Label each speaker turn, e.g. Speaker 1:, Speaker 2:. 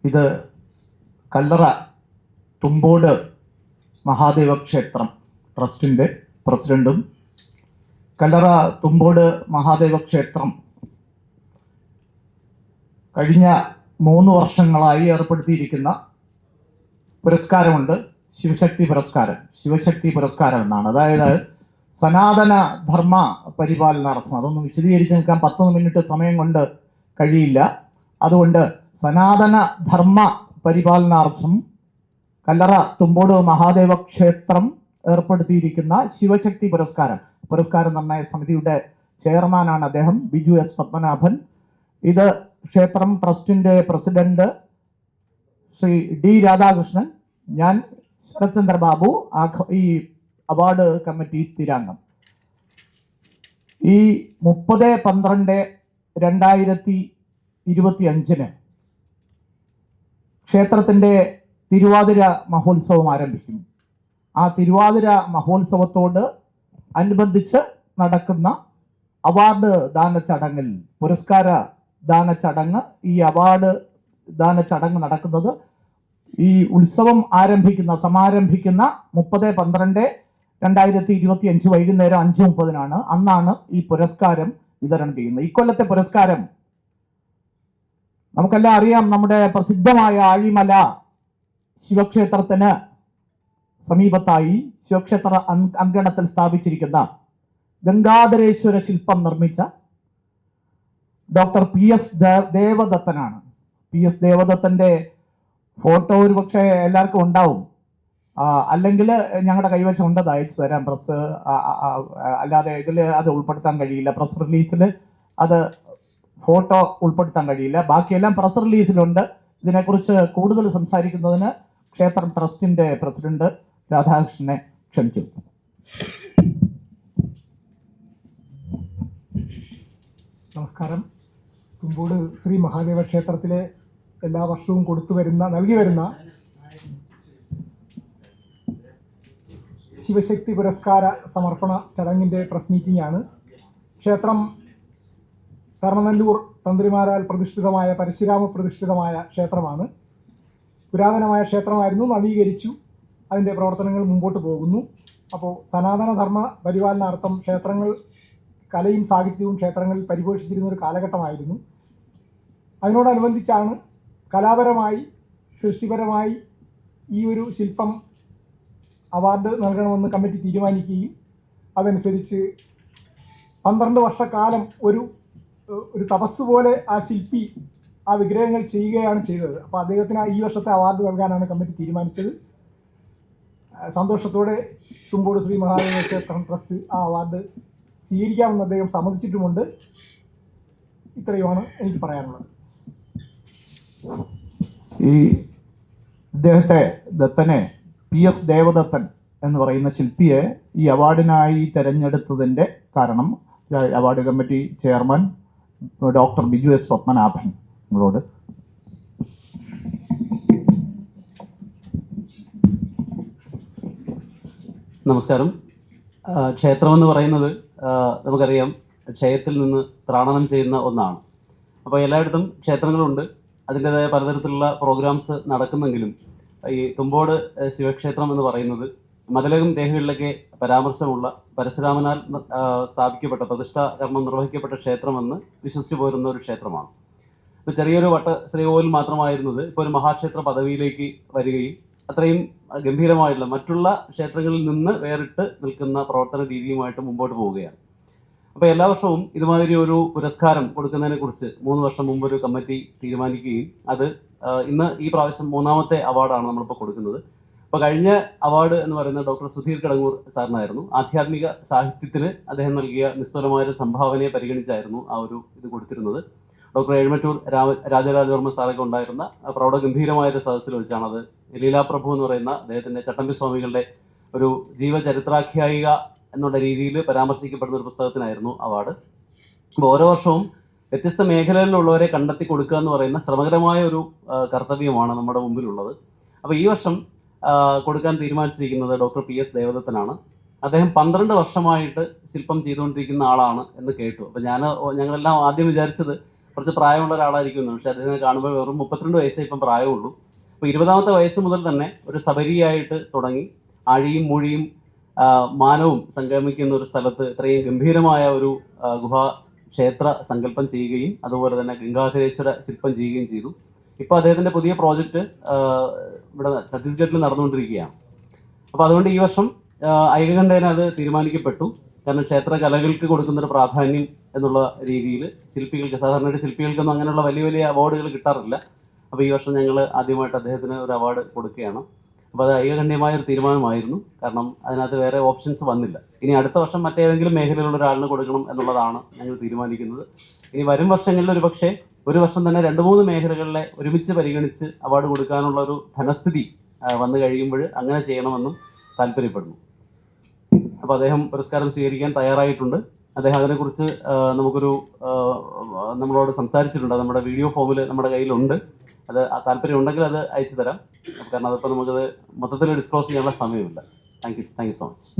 Speaker 1: ഇത് കല്ലറ തുമ്പോട് മഹാദേവ ക്ഷേത്രം ട്രസ്റ്റിൻ്റെ പ്രസിഡന്റും കല്ലറ തുമ്പോട് മഹാദേവ ക്ഷേത്രം കഴിഞ്ഞ 3 വർഷങ്ങളായി ഏർപ്പെടുത്തിയിരിക്കുന്ന പുരസ്കാരമുണ്ട്. ശിവശക്തി പുരസ്കാരം എന്നാണ്. അതായത് സനാതന ധർമ്മ പരിപാലനാർത്ഥം. അതൊന്നും വിശദീകരിച്ച് നിൽക്കാൻ 10 മിനിറ്റ് സമയം കൊണ്ട് കഴിയില്ല. അതുകൊണ്ട് സനാതന ധർമ്മ പരിപാലനാർത്ഥം കല്ലറ തുമ്പോട് മഹാദേവ ക്ഷേത്രം ഏർപ്പെടുത്തിയിരിക്കുന്ന ശിവശക്തി പുരസ്കാര നിർണയ സമിതിയുടെ ചെയർമാനാണ് അദ്ദേഹം, ബിജു എസ് പത്മനാഭൻ. ഇത് ക്ഷേത്രം ട്രസ്റ്റിന്റെ പ്രസിഡന്റ് ശ്രീ ഡി രാധാകൃഷ്ണൻ, ഞാൻ ശരത്ചന്ദ്ര ബാബു, ഈ അവാർഡ് കമ്മിറ്റി സ്ഥിരാംഗം. ഈ 30/12/2025 ക്ഷേത്രത്തിന്റെ തിരുവാതിര മഹോത്സവം ആരംഭിക്കും. ആ തിരുവാതിര മഹോത്സവത്തോട് അനുബന്ധിച്ച് നടക്കുന്ന അവാർഡ് ദാന ചടങ്ങിൽ, പുരസ്കാര ദാന ചടങ്ങ്, ഈ അവാർഡ് ദാന ചടങ്ങ് നടക്കുന്നത് ഈ ഉത്സവം സമാരംഭിക്കുന്ന 30/12/2025 വൈകുന്നേരം 5:30 അന്നാണ് ഈ പുരസ്കാരം വിതരണം ചെയ്യുന്നത്. ഇക്കൊല്ലത്തെ പുരസ്കാരം നമുക്കെല്ലാം അറിയാം. നമ്മുടെ പ്രസിദ്ധമായ ആഴിമല ശിവക്ഷേത്രത്തിന് സമീപത്തായി ശിവക്ഷേത്ര അങ്കണത്തിൽ സ്ഥാപിച്ചിരിക്കുന്ന ഗംഗാധരേശ്വര ശില്പം നിർമ്മിച്ച ഡോക്ടർ PS ദേവദത്തനാണ്. PS ദേവദത്തന്റെ ഫോട്ടോ ഒരു പക്ഷേ എല്ലാവർക്കും ഉണ്ടാവും. അല്ലെങ്കിൽ ഞങ്ങളുടെ കൈവശം ഉണ്ടത് അയച്ചു തരാം. പ്രസ് അല്ലാതെ ഇതിൽ അത് ഉൾപ്പെടുത്താൻ കഴിയില്ല. പ്രസ് റിലീസിൽ അത് ഫോട്ടോ ഉൾപ്പെടുത്താൻ കഴിയില്ല. ബാക്കിയെല്ലാം പ്രസ് റിലീസിലുണ്ട്. ഇതിനെക്കുറിച്ച് കൂടുതൽ സംസാരിക്കുന്നതിന് ക്ഷേത്രം ട്രസ്റ്റിന്റെ പ്രസിഡന്റ് രാധാകൃഷ്ണനെ ക്ഷണിച്ചു.
Speaker 2: നമസ്കാരം. തുമ്പോട് ശ്രീ മഹാദേവ ക്ഷേത്രത്തിലെ എല്ലാ വർഷവും നൽകി വരുന്ന ശിവശക്തി പുരസ്കാര സമർപ്പണ ചടങ്ങിൻ്റെ പ്രസ് മീറ്റിംഗ് ആണ്. ക്ഷേത്രം കർണനല്ലൂർ തന്ത്രിമാരാൽ പരശുരാമ പ്രതിഷ്ഠിതമായ ക്ഷേത്രമാണ്. പുരാതനമായ ക്ഷേത്രമായിരുന്നു, നവീകരിച്ചു. അതിൻ്റെ പ്രവർത്തനങ്ങൾ മുമ്പോട്ട് പോകുന്നു. അപ്പോൾ സനാതനധർമ്മ പരിപാലനാർത്ഥം ക്ഷേത്രങ്ങൾ, കലയും സാഹിത്യവും ക്ഷേത്രങ്ങളിൽ പരിപോഷിച്ചിരുന്ന ഒരു കാലഘട്ടമായിരുന്നു. അതിനോടനുബന്ധിച്ചാണ് കലാപരമായി, സൃഷ്ടിപരമായി ഈ ഒരു ശില്പം അവാർഡ് നൽകണമെന്ന് കമ്മിറ്റി തീരുമാനിക്കുകയും അതനുസരിച്ച് 12 വർഷക്കാലം ഒരു തപസ് പോലെ ആ ശില്പി ആ വിഗ്രഹങ്ങൾ ചെയ്യുകയാണ് ചെയ്തത്. അപ്പോൾ അദ്ദേഹത്തിന് ഈ വർഷത്തെ അവാർഡ് നൽകാനാണ് കമ്മിറ്റി തീരുമാനിച്ചത്. സന്തോഷത്തോടെ തുമ്പോട് ശ്രീ മഹാദേവ ക്ഷേത്രം ട്രസ്റ്റ് ആ അവാർഡ് സ്വീകരിക്കാമെന്ന് അദ്ദേഹം സമ്മതിച്ചിട്ടുമുണ്ട്. ഇത്രയുമാണ് എനിക്ക് പറയാനുള്ളത്.
Speaker 1: ഈ ദത്തനെ PS ദേവദത്തൻ എന്ന് പറയുന്ന ശില്പിയെ ഈ അവാർഡിനായി തെരഞ്ഞെടുത്തതിൻ്റെ കാരണം award committee chairman doctor Biju S Padmanabhan നിങ്ങളോട്.
Speaker 3: നമസ്കാരം. ക്ഷേത്രമെന്ന് പറയുന്നത് നമുക്കറിയാം, ക്ഷയത്തിൽ നിന്ന് ത്രാണനം ചെയ്യുന്ന ഒന്നാണ്. അപ്പോൾ എല്ലായിടത്തും ക്ഷേത്രങ്ങളുണ്ട്, അതിൻ്റെതായ പലതരത്തിലുള്ള പ്രോഗ്രാംസ് നടക്കുന്നെങ്കിലും ഈ തുമ്പോട് ശിവക്ഷേത്രം എന്ന് പറയുന്നത് മതിലകം രേഖകളിലൊക്കെ പരാമർശമുള്ള പരശുരാമനാൽ സ്ഥാപിക്കപ്പെട്ട, പ്രതിഷ്ഠാ കർമ്മം നിർവഹിക്കപ്പെട്ട ക്ഷേത്രമെന്ന് വിശ്വസിച്ചു പോരുന്ന ഒരു ക്ഷേത്രമാണ്. ഇപ്പോൾ ചെറിയൊരു ശ്രീകോവിൽ മാത്രമായിരുന്നത് ഇപ്പോൾ ഒരു മഹാക്ഷേത്ര പദവിയിലേക്ക് വരികയും അത്രയും ഗംഭീരമായിട്ടുള്ള മറ്റുള്ള ക്ഷേത്രങ്ങളിൽ നിന്ന് വേറിട്ട് നിൽക്കുന്ന പ്രവർത്തന രീതിയുമായിട്ട് മുമ്പോട്ട് പോവുകയാണ്. അപ്പോൾ എല്ലാ വർഷവും ഇതുമാതിരി ഒരു പുരസ്കാരം കൊടുക്കുന്നതിനെ കുറിച്ച് 3 വർഷം മുമ്പ് ഒരു കമ്മിറ്റി തീരുമാനിക്കുകയും അത് ഇന്ന് ഈ പ്രാവശ്യം 3ാമത്തെ അവാർഡാണ് നമ്മളിപ്പോൾ കൊടുക്കുന്നത്. അപ്പോൾ കഴിഞ്ഞ അവാർഡ് എന്ന് പറയുന്നത് ഡോക്ടർ സുധീർ കടങ്ങൂർ സാറിനായിരുന്നു. ആധ്യാത്മിക സാഹിത്യത്തിന് അദ്ദേഹം നൽകിയ നിസ്തുലമായ സംഭാവനയെ പരിഗണിച്ചായിരുന്നു ആ ഒരു ഇത് കൊടുത്തിരുന്നത്. ഡോക്ടർ എഴുമറ്റൂർ രാജരാജവർമ്മ സാറൊക്കെ ഉണ്ടായിരുന്ന പ്രൗഢഗംഭീരമായൊരു സദസ്സിൽ വെച്ചാണ് അത് ലീലാപ്രഭു എന്ന് പറയുന്ന അദ്ദേഹത്തിൻ്റെ ചട്ടമ്പി സ്വാമികളുടെ ഒരു ജീവചരിത്രാഖ്യായിക എന്നുള്ള രീതിയിൽ പരാമർശിക്കപ്പെടുന്ന ഒരു പുസ്തകത്തിനായിരുന്നു അവാർഡ്. അപ്പോൾ ഓരോ വർഷവും വ്യത്യസ്ത മേഖലകളിലുള്ളവരെ കണ്ടെത്തി കൊടുക്കുക എന്ന് പറയുന്ന ശ്രമകരമായ ഒരു കർത്തവ്യമാണ് നമ്മുടെ മുമ്പിലുള്ളത്. അപ്പോൾ ഈ വർഷം കൊടുക്കാൻ തീരുമാനിച്ചിരിക്കുന്നത് ഡോക്ടർ PS ദേവദത്തനാണ്. അദ്ദേഹം 12 വർഷമായിട്ട് ശില്പം ചെയ്തുകൊണ്ടിരിക്കുന്ന ആളാണ് എന്ന് കേട്ടു. അപ്പോൾ ഞങ്ങളെല്ലാം ആദ്യം വിചാരിച്ചത് കുറച്ച് പ്രായമുള്ള ഒരാളായിരിക്കും, പക്ഷെ അദ്ദേഹത്തെ കാണുമ്പോൾ വെറും 32 വയസ്സേ ഇപ്പം പ്രായമുള്ളൂ. അപ്പോൾ 20ാമത്തെ വയസ്സ് മുതൽ തന്നെ ഒരു സബരിയായിട്ട് തുടങ്ങി ആഴിയും മൂഴിയും മാനവും സംഗമിക്കുന്ന ഒരു സ്ഥലത്ത് ഇത്രയും ഗംഭീരമായ ഒരു ഗുഹാ ക്ഷേത്ര സങ്കല്പം ചെയ്യുകയും അതുപോലെ തന്നെ ഗംഗാധരേശ്വര ശില്പം ചെയ്യുകയും ചെയ്തു. ഇപ്പോൾ അദ്ദേഹത്തിൻ്റെ പുതിയ പ്രോജക്റ്റ് ഇവിടെ ഛത്തീസ്ഗഡിൽ നടന്നുകൊണ്ടിരിക്കുകയാണ്. അപ്പോൾ അതുകൊണ്ട് ഈ വർഷം ഐകകണ്ഠേന അത് തീരുമാനിക്കപ്പെട്ടു. കാരണം ക്ഷേത്ര കലകൾക്ക് കൊടുക്കുന്നൊരു പ്രാധാന്യം എന്നുള്ള രീതിയിൽ ശില്പികൾക്ക്, സാധാരണ ശില്പികൾക്കൊന്നും അങ്ങനെയുള്ള വലിയ വലിയ അവാർഡുകൾ കിട്ടാറില്ല. അപ്പോൾ ഈ വർഷം ഞങ്ങൾ ആദ്യമായിട്ട് അദ്ദേഹത്തിന് ഒരു അവാർഡ് കൊടുക്കുകയാണ്. അപ്പോൾ അത് ഐകകണ്ഠ്യമായ ഒരു തീരുമാനമായിരുന്നു. കാരണം അതിനകത്ത് വേറെ ഓപ്ഷൻസ് വന്നില്ല. ഇനി അടുത്ത വർഷം മറ്റേതെങ്കിലും മേഖലയിലുള്ള ഒരാളിന് കൊടുക്കണം എന്നുള്ളതാണ് ഞങ്ങൾ തീരുമാനിക്കുന്നത്. ഇനി വരും വർഷങ്ങളിൽ ഒരു വർഷം തന്നെ 2-3 മേഖലകളിലെ ഒരുമിച്ച് പരിഗണിച്ച് അവാർഡ് കൊടുക്കാനുള്ള ഒരു ധനസ്ഥിതി വന്നു കഴിയുമ്പോൾ അങ്ങനെ ചെയ്യണമെന്നും താല്പര്യപ്പെടുന്നു. അപ്പോൾ അദ്ദേഹം പുരസ്കാരം സ്വീകരിക്കാൻ തയ്യാറായിട്ടുണ്ട്. അദ്ദേഹം അതിനെക്കുറിച്ച് നമ്മളോട് സംസാരിച്ചിട്ടുണ്ട്. നമ്മുടെ വീഡിയോ ഫോമിൽ നമ്മുടെ കയ്യിലുണ്ട്. അത് താല്പര്യം ഉണ്ടെങ്കിൽ അത് അയച്ചു തരാം. കാരണം അതിപ്പോൾ നമുക്കത് മൊത്തത്തിൽ ഡിസ്ക്ലോസ് ചെയ്യാനുള്ള സമയമില്ല. Thank you so much.